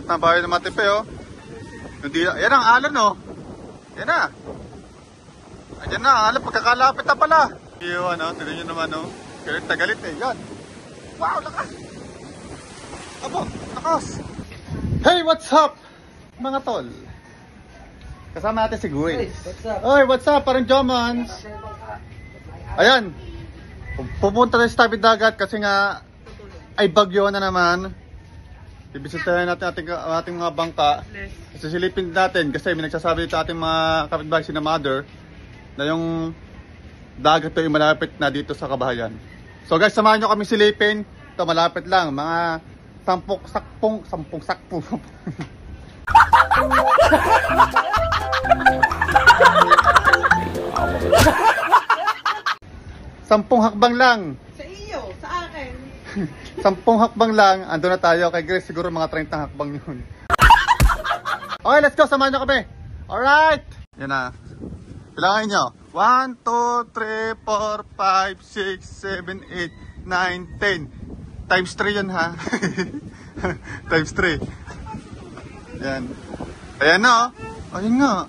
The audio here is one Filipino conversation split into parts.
na bahay ng Matipe, oh. Yan ang alon, oh. Yan na. Ayan na, ang alon, pagkakalapit na pala. Yung ano, tignan nyo naman, oh. Galit na galit, eh. Yan. Wow, lakas. Abo, lakas. Hey, what's up, mga tol? Kasama natin si Guys. What's up? Oy, what's up? Parang Jomans. Ayan. Pupunta tayo sa tabi dagat kasi nga ay bagyo na naman. Ibisitahin natin ating mga bangka. Sisilipin natin kasi may nagsasabi dito ating mga kapitbahay si na mother na yung dagat ay malapit na dito sa kabahayan. So guys, samahan nyo kami silipin. Ito malapit lang, mga sampung sakpo. Sampung hakbang lang. Sa iyo, sa akin. Sampung hakbang lang, ando na tayo. Kay Grace siguro mga 30 hakbang yun. Okay, let's go. Samahan nyo kami. Alright. Yan na. Kailangan nyo. 1, 2, 3, 4, 5, 6, 7, 8, 9, 10. Times 3 yun, ha? Times 3. Yan. Ayan na, oh. Ayun nga.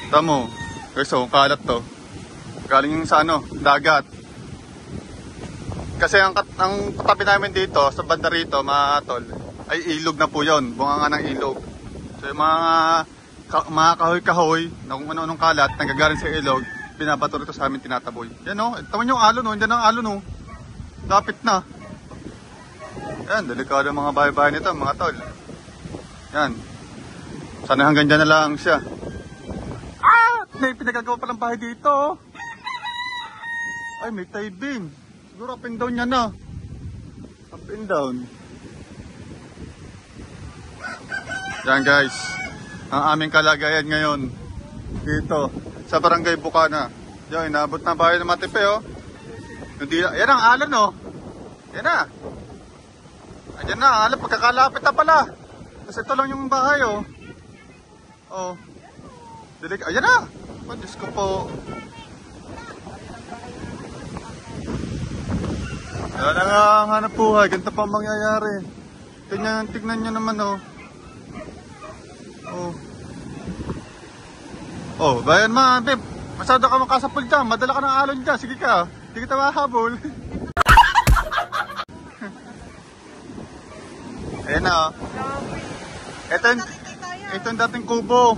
Tamo. Guys, so, kalat to. Galing yung sa ano, dagat. Kasi ang katabi namin dito, sa banda rito, mga tol, ay ilog na po yun. Bunga nga ng ilog. So yung mga kahoy-kahoy, na kung ano-anong kalat, nagagaling sa ilog, binabato rito sa amin, tinataboy. Yan o, tama nyo yung alon o, yan ang alon o. Lapit na. Yan, delikado mga bahay-bahay nito, mga tol. Yan. Sana hanggang dyan na lang siya. May pinagagawa palang bahay dito. Ay, may taibin. Siguro up and down yan na. Up and down. Yan guys. Ang aming kalagayan ngayon. Dito. Sa Barangay Bukana. Yan, inaabot na bahay ng Matipe, oh. Yan ang alon, oh. Yan na. Ayan na, ang alon. Pagkakalapit na pala. Kasi ito lang yung bahay, oh. Oh. Ayan na. Oh, Diyos ko po. Wala na nga ang hanap buhay. Ganito pa ang mangyayari. Tignan nyo naman, oh. Oh. Oh, bayan man, babe. Masyado ka makasapol dyan. Madala ka ng alon dyan. Sige ka. Hindi kita mahabol. Ayan na, oh. Ito yung dating kubo.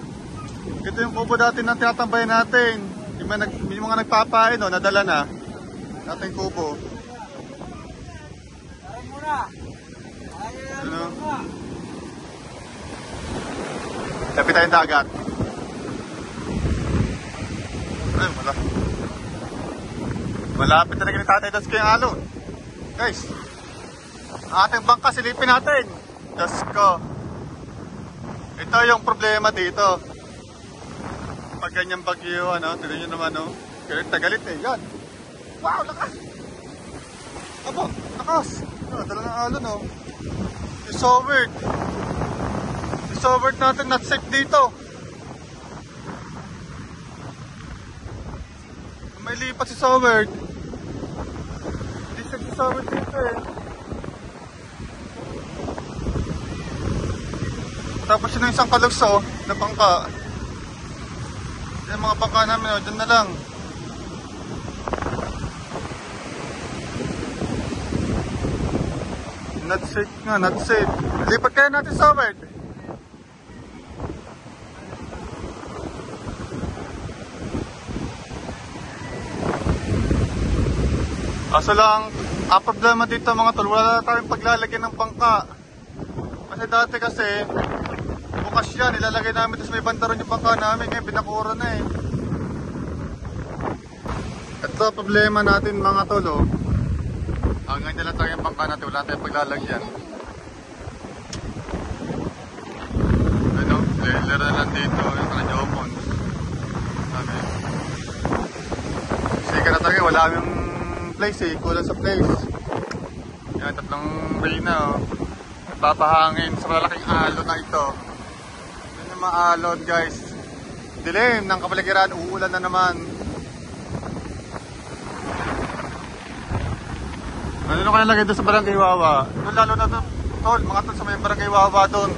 Ito yung kubo dati na tinatambayan natin. Yung mga nagpapain, no, nadala na. Dating kubo. Ano? Lapit tayong dagat. Ay, wala. Malapit na naging tatay das kayong alon. Guys, ang ating bangka silipin natin. Diyos ko. Ito yung problema dito. Pag ganyang bagyo, ano, tignan nyo naman, no? Galit na galit, eh. Yan. Wow, lakas. Abo, lakas. Dala ng alon, no? It's so weird. It's so weird natin not safe dito. May lipat si Soward. Hindi safe si Soward dito, eh. Tapos yun yung isang kalugso na bangka. Yung mga bangka namin, oh, dyan na lang. Not safe nga, not safe. Lipat kaya natin sa Soward. Kaso lang, ang problema dito mga tol, wala na tayong paglalagyan ng bangka. Kasi dati kasi, bukas yan, ilalagay namin tapos may banda rin yung bangka namin, ngayon binakura na eh. Ito problema natin mga tol, oh. Hanggang nila tayo yung bangka natin, wala tayong paglalagyan. Ano, trailer na lang dito, yung kanajomon. Okay. Sige na tayo, wala yung place eh, kulang sa place. Yan, tatlong reyna, oh. Papahangin sa malalaking alon na ito. Yan yung mga alon guys. Dilim ng kapaligiran, uulan na naman. Ano na kaya lagay doon sa Barangay Wawa? Doon lalo na doon, tol, mga tol sa may Barangay Wawa doon.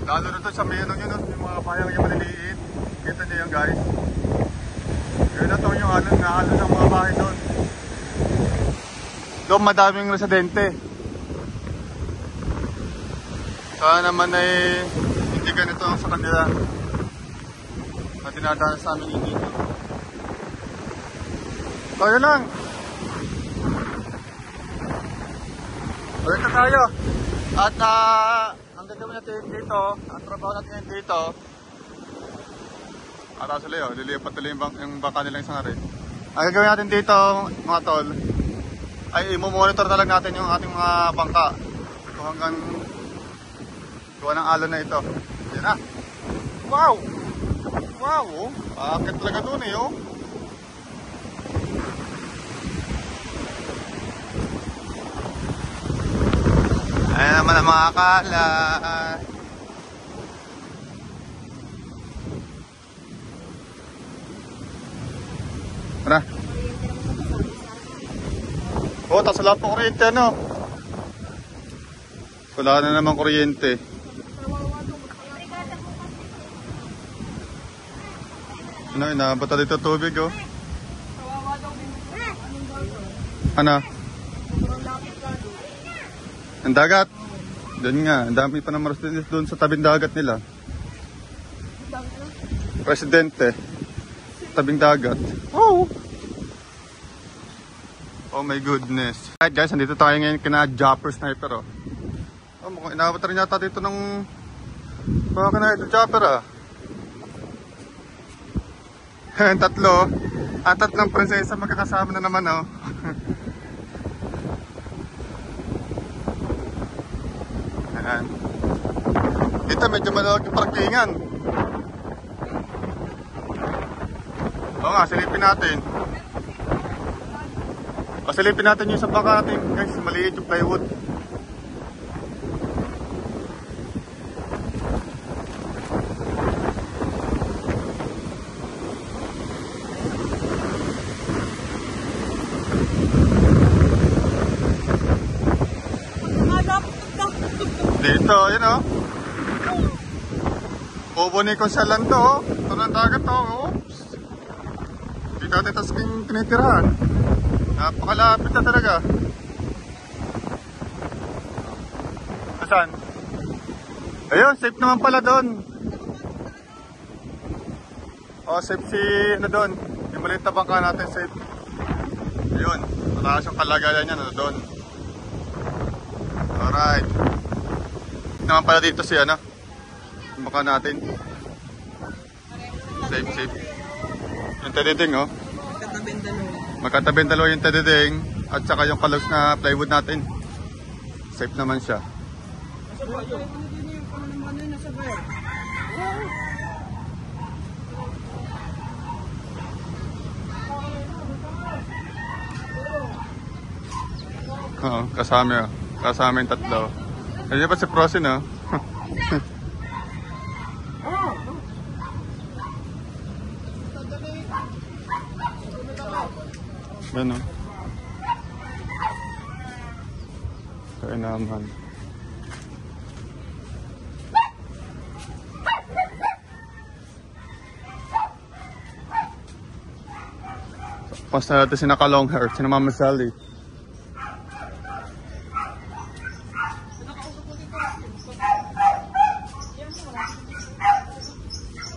Lalo na doon sa may ano yun, yung mga bayan yung maliliit. Kita niyo yan guys. Yun na to yung ano, nahalo ng mga bahay doon. Doon madaming residente. Sana naman ay hindi ganito ang sa kanila na dinadanas sa amin yung dito. So yun lang. Ulit na tayo. At ang gagawin natin dito, ang trabaho natin dito, sila yun, lilipat nila yung baka nila isang rin. Ang gagawin natin dito mga tol, ay i-monitor na lang natin yung ating mga bangka. Kung hanggang gawa ng alon na ito. Yan na. Wow! Wow! Akit talaga dun eh oh. Ayan naman ang mga kala. Tara. Oh, tas wala po kuryente ano. Wala na naman kuryente. Ano, inabata dito tubig oh. Ano? Ang dagat. Doon nga, ang dami pa ng residents doon sa tabing dagat nila. Presidente. Tabing dagat. Oh! Oh my goodness. Alright guys, nandito tayo ngayon kina Jumper Sniper oh. Oh, mukhang inabot rin yata dito ng mga kina Jumper ah. Tatlo. At tatlong prinsesa magkakasama na naman oh. Ayan. Dito medyo malawag yung parkingan. Oo nga, silipin natin. Pasilipin natin yung sa baka natin guys, maliit yung plywood. Dito, yun o. Pupunin ko sa land to o. Ito ng dagat to. Oops. Hindi natin tas tinitirahan. Napakalapit na talaga. Saan? Ayun, safe naman pala doon. O, safe si, ano doon. Yung maliit na bangka natin, safe. Ayun, mataas yung kalagayan niya, ano doon. Alright. Naman pala dito si ano, baka natin. Safe, safe. Yung tededing oh. Magkatabing dalawa yung tededing at saka yung kalos na plywood natin. Safe naman siya. Oo, kasama yung tatlo. Ayun pa si Prosin oh. Yan oh. Kaya naman. Pas na natin si naka-long hair, si Mama Sally.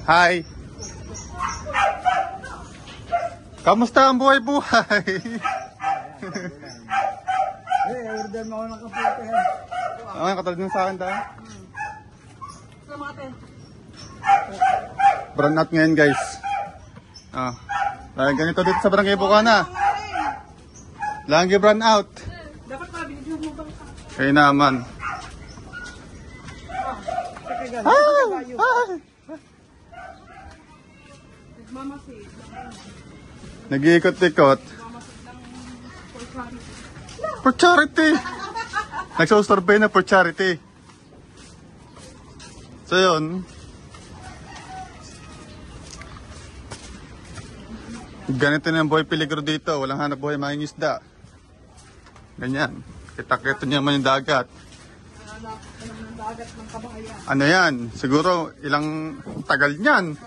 Hi! Kamusta ang buhay-buhay? order mo ako ng kaputi. Ay, katulad nung sa akin tayo. Brown out ngayon guys. Dahil ganito dito sa Barangay Bukana. Lagi brown out. Dapat pala binigyan mo bang Kaya naman. Nag-iikot-ikot. For charity. Nagsusurvey na for charity. So yun. Ganito na ang buhay peligro dito. Walang hanap buhay, mga isda. Ganyan. Kita-kita niyo naman yung dagat. Anak ng dagat ng kabahayan. Ano yan? Siguro ilang tagal niyan.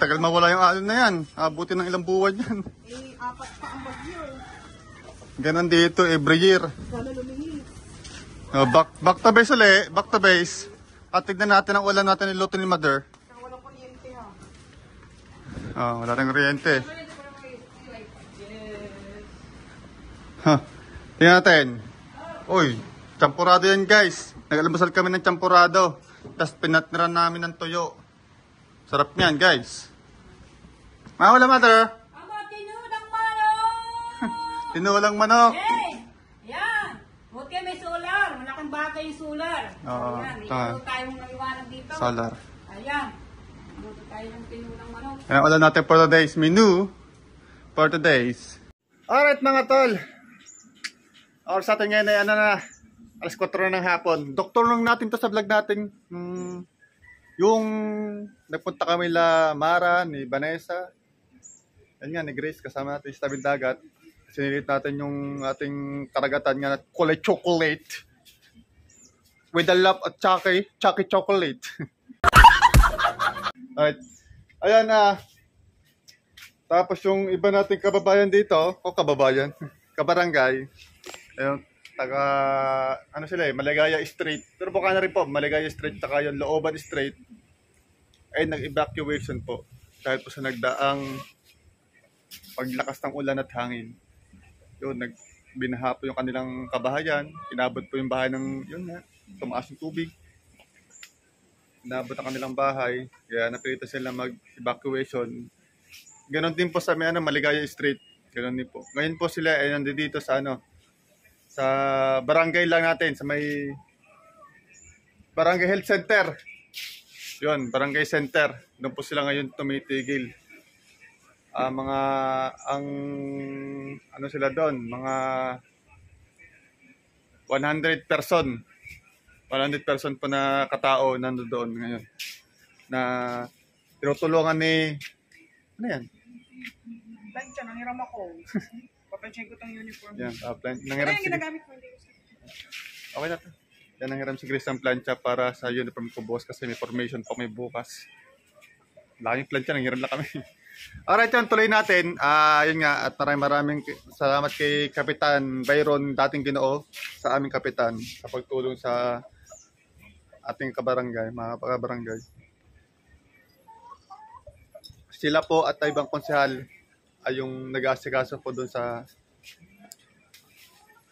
Tagal mawala yung alon na yan. Abutin ng ilang buwan yan. Apat pa ang bagyo. Ganon dito every year. Sana lumingis. Back to base ulit. Back to base. At tignan natin ang ulan natin niluto ni Mother. Saka walang kuryente ha. Wala rin kuryente. Huh. Tingnan natin. Uy, champurado yan guys. Nag-almusal kami ng champurado. Tapos pinatniran namin ng tuyo. Sarap niyan guys. Wala Mother. Aba, tinudang manok! Tinulang manok. Hey! Yan! Huwag kayo may solar. Malaking bagay yung solar. Oo, Ayan, tama. ito tayong naiwanan dito. Solar. Ayan. Luto tayo ng tinudang manok. Ayan, ulan natin for today's menu. For today's. Alright mga tol. Or sa atin ngayon ay ano na. Alas 4 na ng hapon. Doktor lang natin to sa vlog natin. Yung nagpunta kami la Mara, ni Vanessa. Yan nga, ni Grace. Kasama natin sa tabing dagat. Sinilit natin yung ating karagatan nga na kulay chocolate. With a love at Chucky chocolate. Alright. Ayan na. Tapos yung iba nating kababayan dito, kababayan, kabarangay, ayun, taga, ano sila Maligaya Street. Pero buka na rin po, Maligaya Street, taka yung Looban Street, ay nag-evacuation po. Dahil po sa nagdaang paglakas ng ulan at hangin. Yun, binaha po yung kanilang kabahayan, inabot po yung bahay ng, yun nga, tumaas yung tubig. Inabot ang kanilang bahay, kaya napilitan sila mag-evacuation. Ganon din po sa may Maligaya Street. Ganon din po. Ngayon po sila ay nandito sa sa barangay lang natin, sa may Barangay Health Center. Yun, Barangay Center. Doon po sila ngayon tumitigil. Ang ano sila doon, mga 100 person po na katao nandoon ngayon. Na tinutulungan ni ano yan? Plancha, nangiram ako. Papansin ko tong uniform. Yan, Ano nangiram yung si ginagamit mo? Hindi ko okay na to. Yan, nangiram si Grace ng plancha para sa uniform ko boss kasi may formation pa may bukas. Laking plancha, nangiram lang kami. Alright, yun, tuloy natin. Yun nga, at maraming salamat kay Kapitan Byron, dating Ginoo, sa aming kapitan, sa pagtulong sa ating kabarangay, mga kabarangay. Sila po at ibang konsehal ay yung nag-aasikaso po doon sa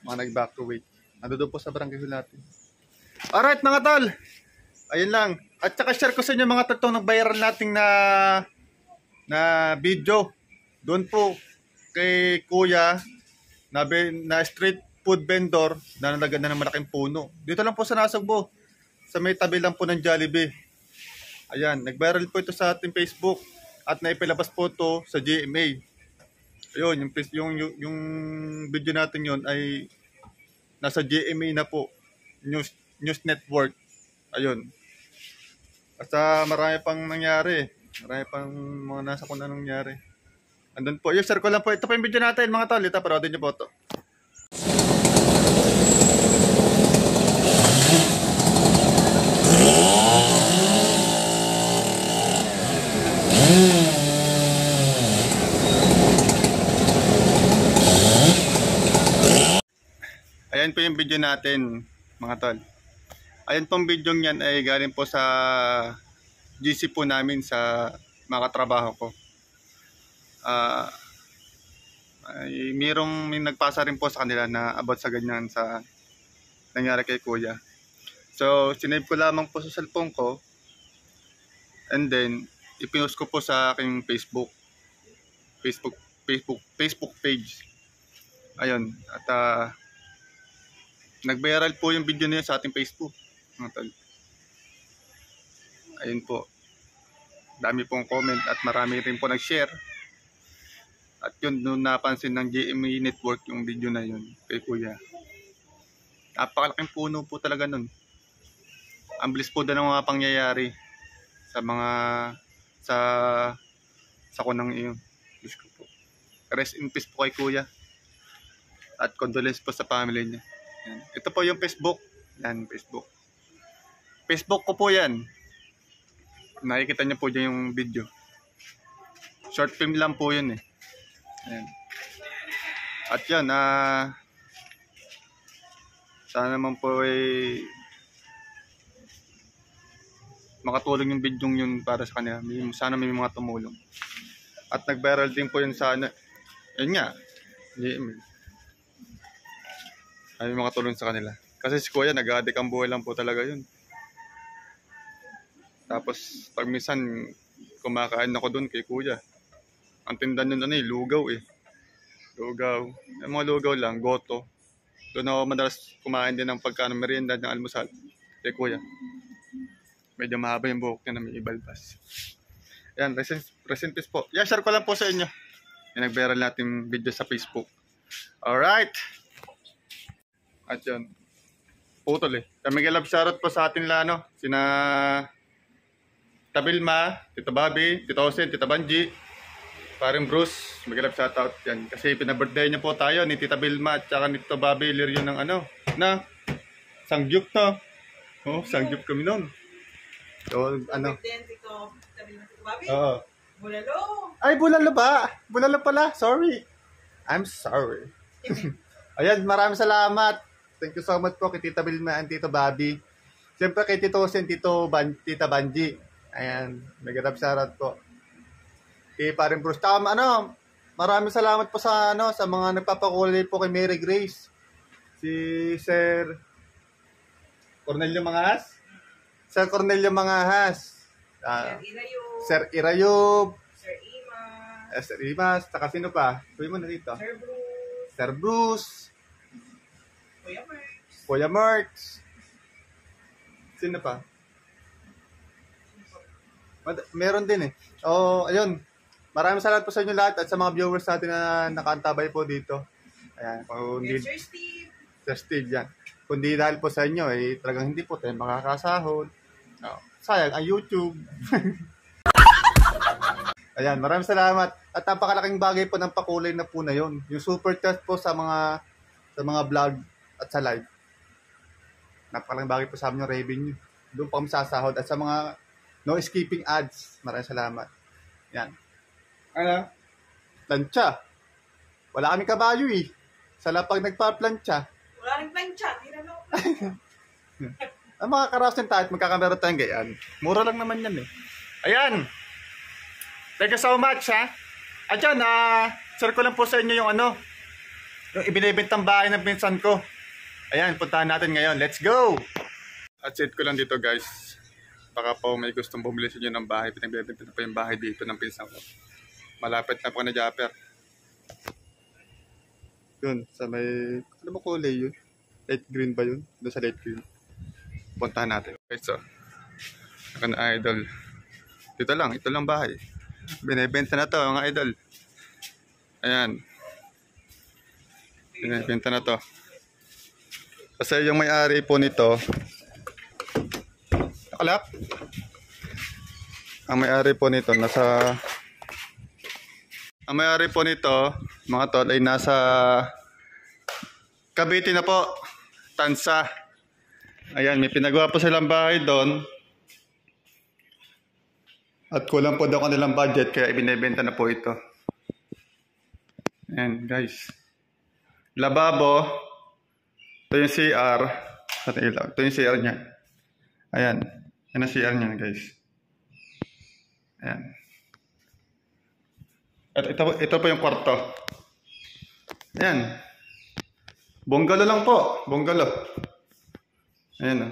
mga nag-evacuate. Ando doon po sa barangay natin. Alright mga tol, ayun lang. At saka share ko sa inyo mga tatong nag-viral nating na video. Doon po kay Kuya na street food vendor na nalagyan na ng malaking puno. Dito lang po sa Nasugbo. Sa may tabi lang po ng Jollibee. Ayan, nag-viral po ito sa ating Facebook at naipilabas po ito sa GMA. Ayun, yung video natin yon ay nasa GMA na po. News Network. Ayun. At marami pang nangyari. Marami pang mga nasa kung anong nangyari. Andun po. Share ko lang po. Ito po yung video natin mga tol. Ito, paroodin niyo po ito. Ayan po yung video natin mga tol. Ayan pong video niyan ay galing po sa GC po namin sa mga katrabaho ko. May nagpasa rin po sa kanila na about sa ganyan sa nangyari kay Kuya. So, sinave ko lamang po sa cellphone ko and then ipinost ko po sa aking Facebook page. Ayun, at nag-viral po yung video niya sa ating Facebook. Ayun po. Dami pong comment at marami rin po nag-share. At yun, nung napansin ng GMA Network yung video na yun kay Kuya. Napakalaking puno po talaga nun. Ang bilis po na ng mga pangyayari sa mga sa kunang iyon. Diyos ko po. Rest in peace po kay Kuya. At condolence po sa family niya. Yan. Ito po yung Facebook. Yan, Facebook. Facebook ko po yan. Nakikita niyo po dyan yung video. Short film lang po yun eh. Yan. At yan, sana naman po ay makatulong yung video yun para sa kanila. Sana may mga tumulong. At nag-viral din po yun sa ano. Yun nga. Ay makatulong sa kanila. Kasi si Kuya nag-addict ang buhay lang po talaga yun. Tapos pag minsan kumakain ako doon kay Kuya. Ang tindan yun lugaw eh. Lugaw. Yung mga lugaw lang, goto. Doon ako madalas kumain din ng pagkain merienda ng almusal kay Kuya. Medyo mahaba yung buhok niya na may ibalbas. Yan, rest in peace po. Share ko lang po sa inyo. Yung nag-viral natin video sa Facebook. Alright. At yun. Putol eh. Kami galab shoutout po sa atin lano. Sina Tita Vilma, Tita Bobby, Tita Osen, Tita Banji, paring Bruce. Magalab shoutout yan. Kasi pinabirthday niya po tayo ni Tita Vilma at saka ni Tita Bobby Lirio ng Sangyup to. Oh, Sangyup kami noon. So, Oo. Bulalo. Ay, bulalo ba? Bulalo pala. Sorry. I'm sorry. Ayan, maraming salamat. Thank you so much po kay Tita Vilma and Tito Bobby. Siyempre kay Tito Osen, Tita Banji. Ayan, nag-grab shoutout po. Kay paring Bruce. Maraming salamat po sa sa mga nagpapakulay po kay Mary Grace. Si Sir Cornelio Mangahas. Sir Cornelio Mangahas. Sir Irayub. Sir Ima. Sir Ima. Saka sino pa? Kuya mo na dito. Sir Bruce. Sir Bruce. Kuya Merx. Kuya Merx. Sino pa? Meron din eh. Ayun. Maraming salamat po sa inyo lahat at sa mga viewers natin na nakaantabay po dito. Ayan. Sir Steve. Sir Steve yan. Kundi dahil po sa inyo, talagang hindi po tayo makakasahod. Sayang, ang YouTube. Ayan, maraming salamat. At napakalaking bagay po ng pakulay na po na yun. Yung super chat po sa mga vlog at sa live. Napakalaking bagay po sa amin yung revenue. Doon po kami sasahod. At sa mga no skipping ads, maraming salamat. Yan. Plancha. Wala kami kabayo eh. Sa lapag nagpa-plancha. Wala rin plancha. Tira na ako. Ang mga karasin tayo at magkakamera tayong gayan. Mura lang naman yan eh. Ayan. Thank you so much ha. At yan, share ko lang po sa inyo yung yung ibinibintang bahay ng pinsan ko. Ayan, puntahan natin ngayon. Let's go! At set ko lang dito guys. Baka po may gustong bumili sa inyo ng bahay. Pinagbibenta na po yung bahay dito ng pinsan ko. Malapit na po na Japper. Yun, sa may... Ano ba kulay yun? Light green ba yun? Doon sa light green. Puntahan natin. Okay, so. Ako na idol. Ito lang bahay. Binibenta na to mga idol. Ayan. Binibenta na to. Kasi yung may-ari po nito, nakalap. Ang may-ari po nito, ang may-ari po nito, mga tol, ay nasa Cavite na po. Tansa. Ayan, may pinagawa po silang bahay doon. At kulang po daw kanilang budget, kaya ibinebenta na po ito. Ayan, guys. Lababo. Ito yung CR. Ito yung CR niya. Ayan. Yan ang CR niya, guys. Ayan. At ito po yung kwarto. Ayan. Bungalow lang po. Bungalow. Ayan o.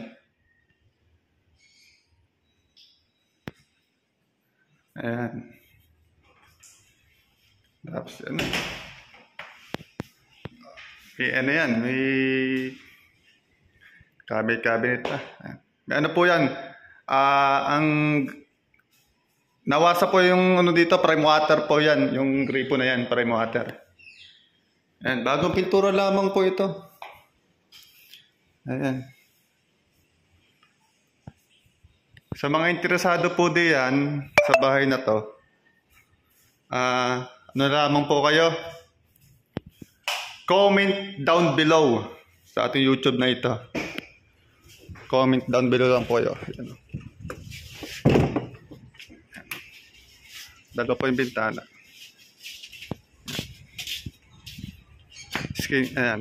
Ayan. Tapos yan. Okay, ano yan? May cabinet pa. May ano po yan? Ang nawasa po yung dito, prime water po yan. Yung gripo na yan, prime water. Ayan, bagong pintura lamang po ito. Ayan. Sa mga interesado po diyan sa bahay na to, ano lamang po kayo? comment down below sa ating YouTube na ito. Comment down below lang po kayo. Ayan. Dalawa po yung bintana. Ayan.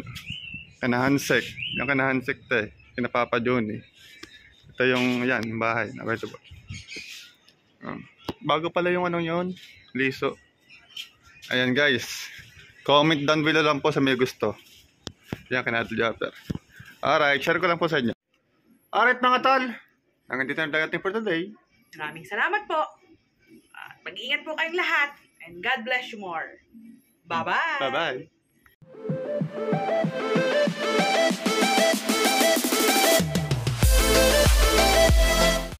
Kanahansek. Yung kanahansek to eh. Kinapapa Johnny. Ito yung, yan, bahay. Ito po. Bago pala yung anong yun. Liso. Ayan guys. Comment down below lang po sa may gusto. Yan, kanato Japper. Alright, share ko lang po sa inyo. Alright mga tol. Hanggang dito na dating for today. Maraming salamat po. Mag-ingat po kayong lahat. And God bless you more. Bye-bye. Bye-bye.